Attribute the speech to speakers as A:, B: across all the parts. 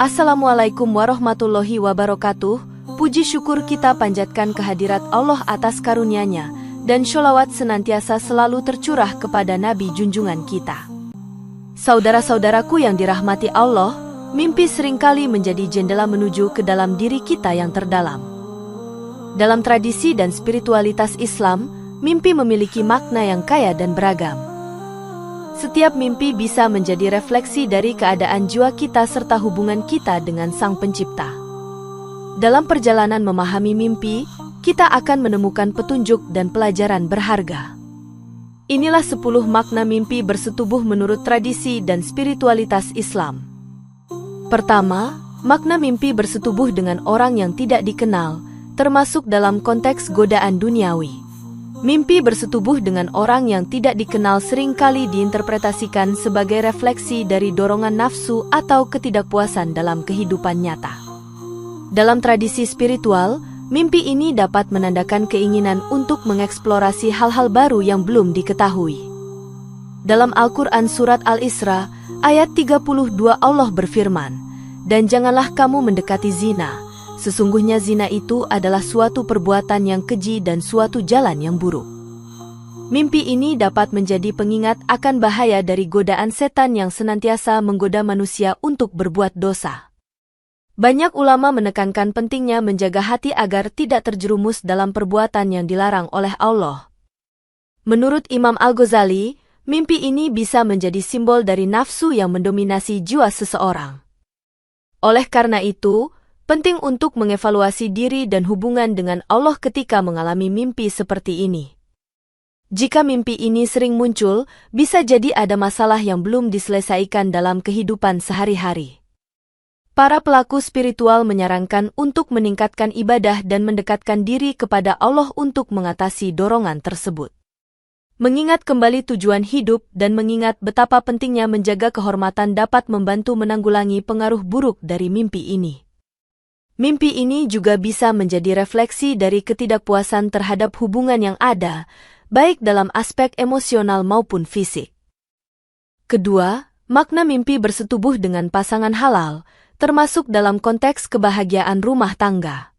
A: Assalamualaikum warahmatullahi wabarakatuh. Puji syukur kita panjatkan kehadirat Allah atas karunia-Nya, dan sholawat senantiasa selalu tercurah kepada Nabi junjungan kita. Saudara-saudaraku yang dirahmati Allah, mimpi seringkali menjadi jendela menuju ke dalam diri kita yang terdalam. Dalam tradisi dan spiritualitas Islam, mimpi memiliki makna yang kaya dan beragam. Setiap mimpi bisa menjadi refleksi dari keadaan jiwa kita serta hubungan kita dengan Sang Pencipta. Dalam perjalanan memahami mimpi, kita akan menemukan petunjuk dan pelajaran berharga. Inilah 10 makna mimpi bersetubuh menurut tradisi dan spiritualitas Islam. Pertama, makna mimpi bersetubuh dengan orang yang tidak dikenal, termasuk dalam konteks godaan duniawi. Mimpi bersetubuh dengan orang yang tidak dikenal seringkali diinterpretasikan sebagai refleksi dari dorongan nafsu atau ketidakpuasan dalam kehidupan nyata. Dalam tradisi spiritual, mimpi ini dapat menandakan keinginan untuk mengeksplorasi hal-hal baru yang belum diketahui. Dalam Al-Quran Surat Al-Isra, ayat 32 Allah berfirman, "Dan janganlah kamu mendekati zina. Sesungguhnya zina itu adalah suatu perbuatan yang keji dan suatu jalan yang buruk." Mimpi ini dapat menjadi pengingat akan bahaya dari godaan setan yang senantiasa menggoda manusia untuk berbuat dosa. Banyak ulama menekankan pentingnya menjaga hati agar tidak terjerumus dalam perbuatan yang dilarang oleh Allah. Menurut Imam Al-Ghazali, mimpi ini bisa menjadi simbol dari nafsu yang mendominasi jiwa seseorang. Oleh karena itu, penting untuk mengevaluasi diri dan hubungan dengan Allah ketika mengalami mimpi seperti ini. Jika mimpi ini sering muncul, bisa jadi ada masalah yang belum diselesaikan dalam kehidupan sehari-hari. Para pelaku spiritual menyarankan untuk meningkatkan ibadah dan mendekatkan diri kepada Allah untuk mengatasi dorongan tersebut. Mengingat kembali tujuan hidup dan mengingat betapa pentingnya menjaga kehormatan dapat membantu menanggulangi pengaruh buruk dari mimpi ini. Mimpi ini juga bisa menjadi refleksi dari ketidakpuasan terhadap hubungan yang ada, baik dalam aspek emosional maupun fisik. Kedua, makna mimpi bersetubuh dengan pasangan halal, termasuk dalam konteks kebahagiaan rumah tangga.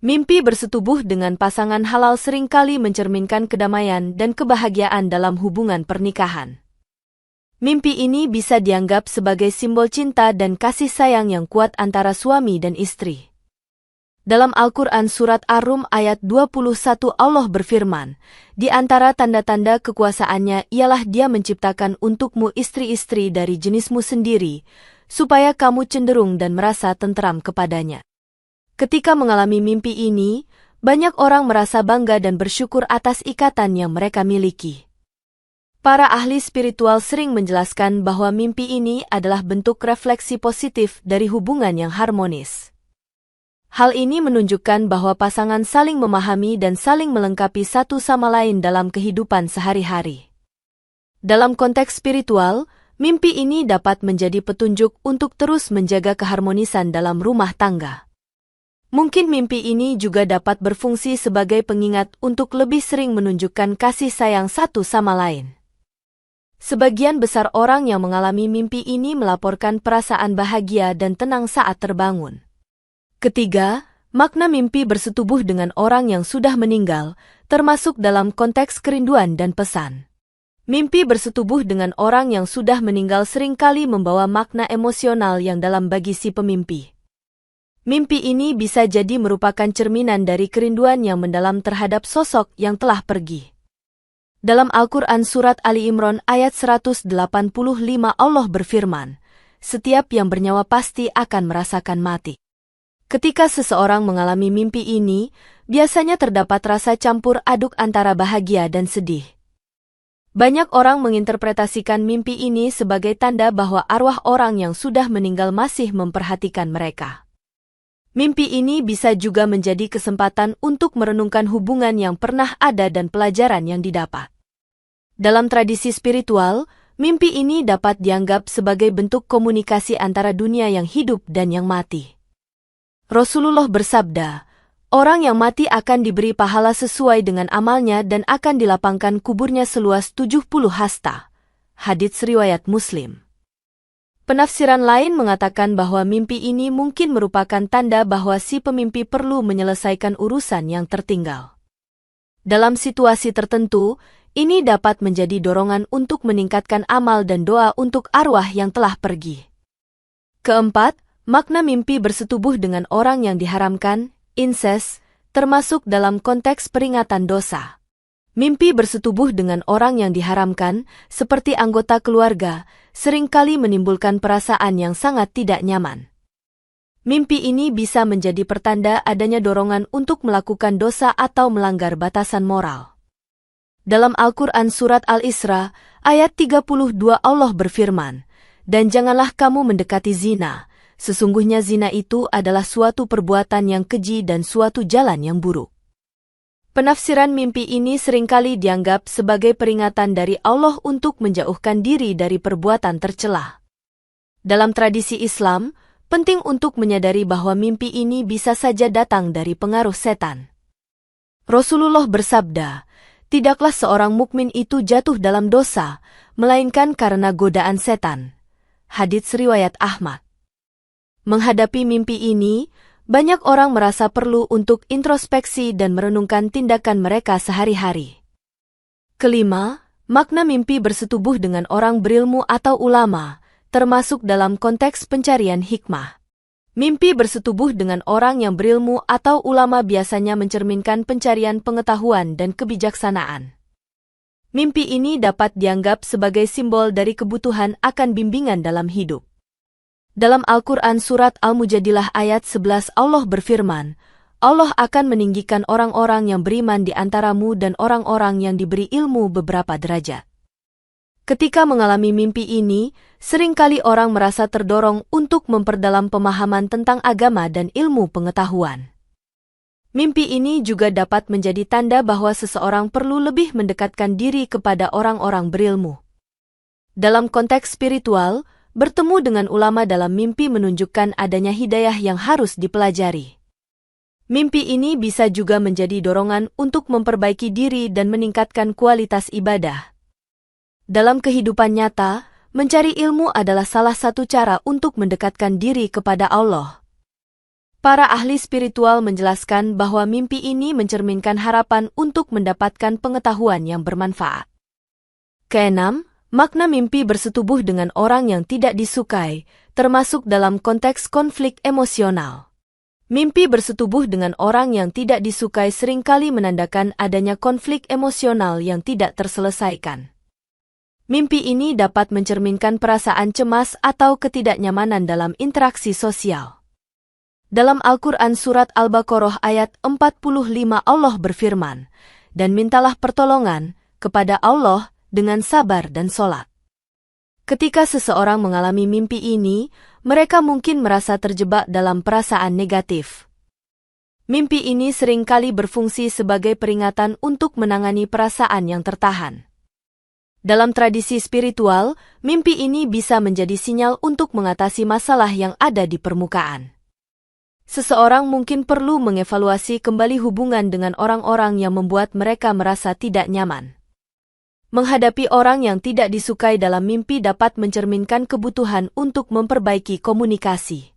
A: Mimpi bersetubuh dengan pasangan halal seringkali mencerminkan kedamaian dan kebahagiaan dalam hubungan pernikahan. Mimpi ini bisa dianggap sebagai simbol cinta dan kasih sayang yang kuat antara suami dan istri. Dalam Al-Quran Surat Ar-Rum ayat 21 Allah berfirman, "Di antara tanda-tanda kekuasaannya ialah Dia menciptakan untukmu istri-istri dari jenismu sendiri, supaya kamu cenderung dan merasa tenteram kepadanya." Ketika mengalami mimpi ini, banyak orang merasa bangga dan bersyukur atas ikatan yang mereka miliki. Para ahli spiritual sering menjelaskan bahwa mimpi ini adalah bentuk refleksi positif dari hubungan yang harmonis. Hal ini menunjukkan bahwa pasangan saling memahami dan saling melengkapi satu sama lain dalam kehidupan sehari-hari. Dalam konteks spiritual, mimpi ini dapat menjadi petunjuk untuk terus menjaga keharmonisan dalam rumah tangga. Mungkin mimpi ini juga dapat berfungsi sebagai pengingat untuk lebih sering menunjukkan kasih sayang satu sama lain. Sebagian besar orang yang mengalami mimpi ini melaporkan perasaan bahagia dan tenang saat terbangun. Ketiga, makna mimpi bersetubuh dengan orang yang sudah meninggal, termasuk dalam konteks kerinduan dan pesan. Mimpi bersetubuh dengan orang yang sudah meninggal seringkali membawa makna emosional yang dalam bagi si pemimpi. Mimpi ini bisa jadi merupakan cerminan dari kerinduan yang mendalam terhadap sosok yang telah pergi. Dalam Al-Quran Surat Ali Imran ayat 185 Allah berfirman, "Setiap yang bernyawa pasti akan merasakan mati." Ketika seseorang mengalami mimpi ini, biasanya terdapat rasa campur aduk antara bahagia dan sedih. Banyak orang menginterpretasikan mimpi ini sebagai tanda bahwa arwah orang yang sudah meninggal masih memperhatikan mereka. Mimpi ini bisa juga menjadi kesempatan untuk merenungkan hubungan yang pernah ada dan pelajaran yang didapat. Dalam tradisi spiritual, mimpi ini dapat dianggap sebagai bentuk komunikasi antara dunia yang hidup dan yang mati. Rasulullah bersabda, "Orang yang mati akan diberi pahala sesuai dengan amalnya dan akan dilapangkan kuburnya seluas 70 hasta." Hadits riwayat Muslim. Penafsiran lain mengatakan bahwa mimpi ini mungkin merupakan tanda bahwa si pemimpi perlu menyelesaikan urusan yang tertinggal. Dalam situasi tertentu, ini dapat menjadi dorongan untuk meningkatkan amal dan doa untuk arwah yang telah pergi. Keempat, makna mimpi bersetubuh dengan orang yang diharamkan, incest, termasuk dalam konteks peringatan dosa. Mimpi bersetubuh dengan orang yang diharamkan, seperti anggota keluarga, seringkali menimbulkan perasaan yang sangat tidak nyaman. Mimpi ini bisa menjadi pertanda adanya dorongan untuk melakukan dosa atau melanggar batasan moral. Dalam Al-Quran Surat Al-Isra, ayat 32 Allah berfirman, "Dan janganlah kamu mendekati zina, sesungguhnya zina itu adalah suatu perbuatan yang keji dan suatu jalan yang buruk." Penafsiran mimpi ini seringkali dianggap sebagai peringatan dari Allah untuk menjauhkan diri dari perbuatan tercela. Dalam tradisi Islam, penting untuk menyadari bahwa mimpi ini bisa saja datang dari pengaruh setan. Rasulullah bersabda, "Tidaklah seorang mukmin itu jatuh dalam dosa, melainkan karena godaan setan." Hadits riwayat Ahmad. Menghadapi mimpi ini, banyak orang merasa perlu untuk introspeksi dan merenungkan tindakan mereka sehari-hari. Kelima, makna mimpi bersetubuh dengan orang berilmu atau ulama, termasuk dalam konteks pencarian hikmah. Mimpi bersetubuh dengan orang yang berilmu atau ulama biasanya mencerminkan pencarian pengetahuan dan kebijaksanaan. Mimpi ini dapat dianggap sebagai simbol dari kebutuhan akan bimbingan dalam hidup. Dalam Al-Quran Surat Al-Mujadilah ayat 11 Allah berfirman, "Allah akan meninggikan orang-orang yang beriman di antaramu dan orang-orang yang diberi ilmu beberapa derajat." Ketika mengalami mimpi ini, seringkali orang merasa terdorong untuk memperdalam pemahaman tentang agama dan ilmu pengetahuan. Mimpi ini juga dapat menjadi tanda bahwa seseorang perlu lebih mendekatkan diri kepada orang-orang berilmu. Dalam konteks spiritual, bertemu dengan ulama dalam mimpi menunjukkan adanya hidayah yang harus dipelajari. Mimpi ini bisa juga menjadi dorongan untuk memperbaiki diri dan meningkatkan kualitas ibadah. Dalam kehidupan nyata, mencari ilmu adalah salah satu cara untuk mendekatkan diri kepada Allah. Para ahli spiritual menjelaskan bahwa mimpi ini mencerminkan harapan untuk mendapatkan pengetahuan yang bermanfaat. Keenam, makna mimpi bersetubuh dengan orang yang tidak disukai, termasuk dalam konteks konflik emosional. Mimpi bersetubuh dengan orang yang tidak disukai seringkali menandakan adanya konflik emosional yang tidak terselesaikan. Mimpi ini dapat mencerminkan perasaan cemas atau ketidaknyamanan dalam interaksi sosial. Dalam Al-Quran Surat Al-Baqarah ayat 45 Allah berfirman, "Dan mintalah pertolongan kepada Allah dengan sabar dan sholat." Ketika seseorang mengalami mimpi ini, mereka mungkin merasa terjebak dalam perasaan negatif. Mimpi ini seringkali berfungsi sebagai peringatan untuk menangani perasaan yang tertahan. Dalam tradisi spiritual, mimpi ini bisa menjadi sinyal untuk mengatasi masalah yang ada di permukaan. Seseorang mungkin perlu mengevaluasi kembali hubungan dengan orang-orang yang membuat mereka merasa tidak nyaman. Menghadapi orang yang tidak disukai dalam mimpi dapat mencerminkan kebutuhan untuk memperbaiki komunikasi.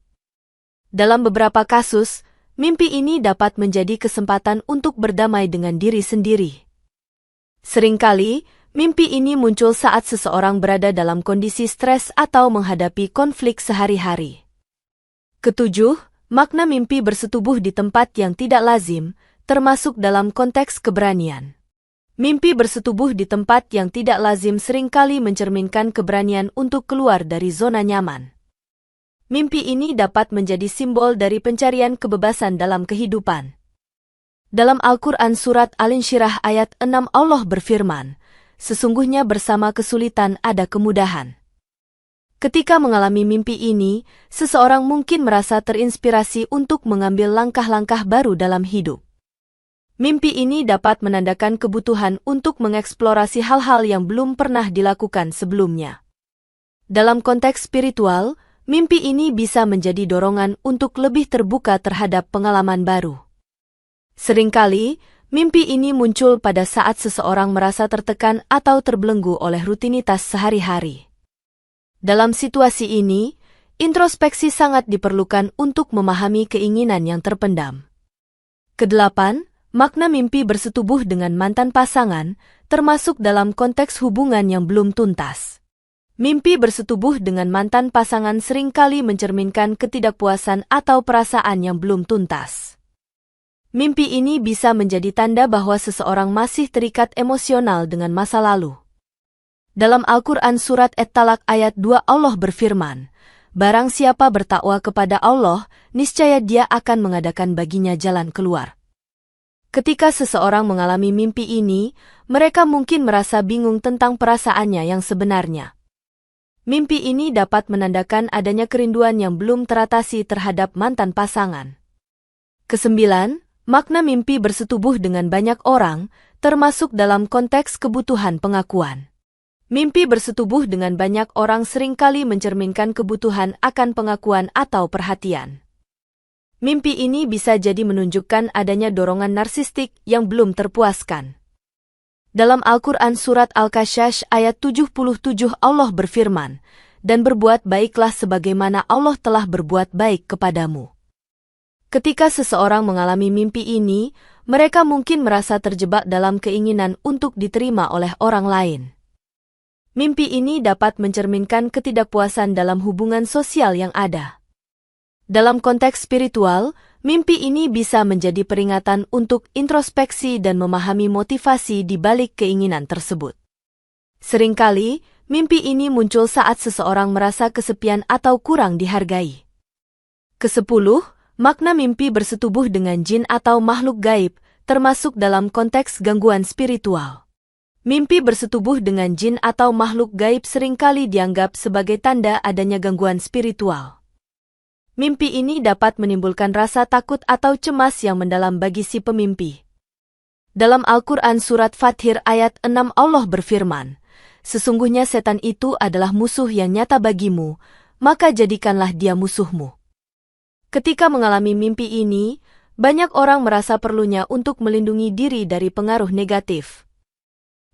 A: Dalam beberapa kasus, mimpi ini dapat menjadi kesempatan untuk berdamai dengan diri sendiri. Seringkali, mimpi ini muncul saat seseorang berada dalam kondisi stres atau menghadapi konflik sehari-hari. Ketujuh, makna mimpi bersetubuh di tempat yang tidak lazim, termasuk dalam konteks keberanian. Mimpi bersetubuh di tempat yang tidak lazim seringkali mencerminkan keberanian untuk keluar dari zona nyaman. Mimpi ini dapat menjadi simbol dari pencarian kebebasan dalam kehidupan. Dalam Al-Quran Surat Al-Insyirah ayat 6 Allah berfirman, "Sesungguhnya bersama kesulitan ada kemudahan." Ketika mengalami mimpi ini, seseorang mungkin merasa terinspirasi untuk mengambil langkah-langkah baru dalam hidup. Mimpi ini dapat menandakan kebutuhan untuk mengeksplorasi hal-hal yang belum pernah dilakukan sebelumnya. Dalam konteks spiritual, mimpi ini bisa menjadi dorongan untuk lebih terbuka terhadap pengalaman baru. Seringkali, mimpi ini muncul pada saat seseorang merasa tertekan atau terbelenggu oleh rutinitas sehari-hari. Dalam situasi ini, introspeksi sangat diperlukan untuk memahami keinginan yang terpendam. Kedelapan, makna mimpi bersetubuh dengan mantan pasangan, termasuk dalam konteks hubungan yang belum tuntas. Mimpi bersetubuh dengan mantan pasangan seringkali mencerminkan ketidakpuasan atau perasaan yang belum tuntas. Mimpi ini bisa menjadi tanda bahwa seseorang masih terikat emosional dengan masa lalu. Dalam Al-Quran Surat At-Talaq ayat 2 Allah berfirman, "Barang siapa bertakwa kepada Allah, niscaya Dia akan mengadakan baginya jalan keluar." Ketika seseorang mengalami mimpi ini, mereka mungkin merasa bingung tentang perasaannya yang sebenarnya. Mimpi ini dapat menandakan adanya kerinduan yang belum teratasi terhadap mantan pasangan. Kesembilan, makna mimpi bersetubuh dengan banyak orang, termasuk dalam konteks kebutuhan pengakuan. Mimpi bersetubuh dengan banyak orang seringkali mencerminkan kebutuhan akan pengakuan atau perhatian. Mimpi ini bisa jadi menunjukkan adanya dorongan narsistik yang belum terpuaskan. Dalam Al-Quran Surat Al-Kasyash ayat 77 Allah berfirman, "Dan berbuat baiklah sebagaimana Allah telah berbuat baik kepadamu." Ketika seseorang mengalami mimpi ini, mereka mungkin merasa terjebak dalam keinginan untuk diterima oleh orang lain. Mimpi ini dapat mencerminkan ketidakpuasan dalam hubungan sosial yang ada. Dalam konteks spiritual, mimpi ini bisa menjadi peringatan untuk introspeksi dan memahami motivasi di balik keinginan tersebut. Seringkali, mimpi ini muncul saat seseorang merasa kesepian atau kurang dihargai. Kesepuluh, makna mimpi bersetubuh dengan jin atau makhluk gaib, termasuk dalam konteks gangguan spiritual. Mimpi bersetubuh dengan jin atau makhluk gaib seringkali dianggap sebagai tanda adanya gangguan spiritual. Mimpi ini dapat menimbulkan rasa takut atau cemas yang mendalam bagi si pemimpi. Dalam Al-Quran Surat Fathir ayat 6 Allah berfirman, "Sesungguhnya setan itu adalah musuh yang nyata bagimu, maka jadikanlah dia musuhmu." Ketika mengalami mimpi ini, banyak orang merasa perlunya untuk melindungi diri dari pengaruh negatif.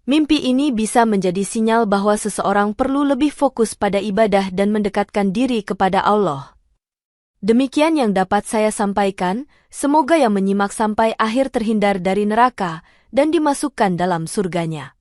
A: Mimpi ini bisa menjadi sinyal bahwa seseorang perlu lebih fokus pada ibadah dan mendekatkan diri kepada Allah. Demikian yang dapat saya sampaikan, semoga yang menyimak sampai akhir terhindar dari neraka dan dimasukkan dalam surganya.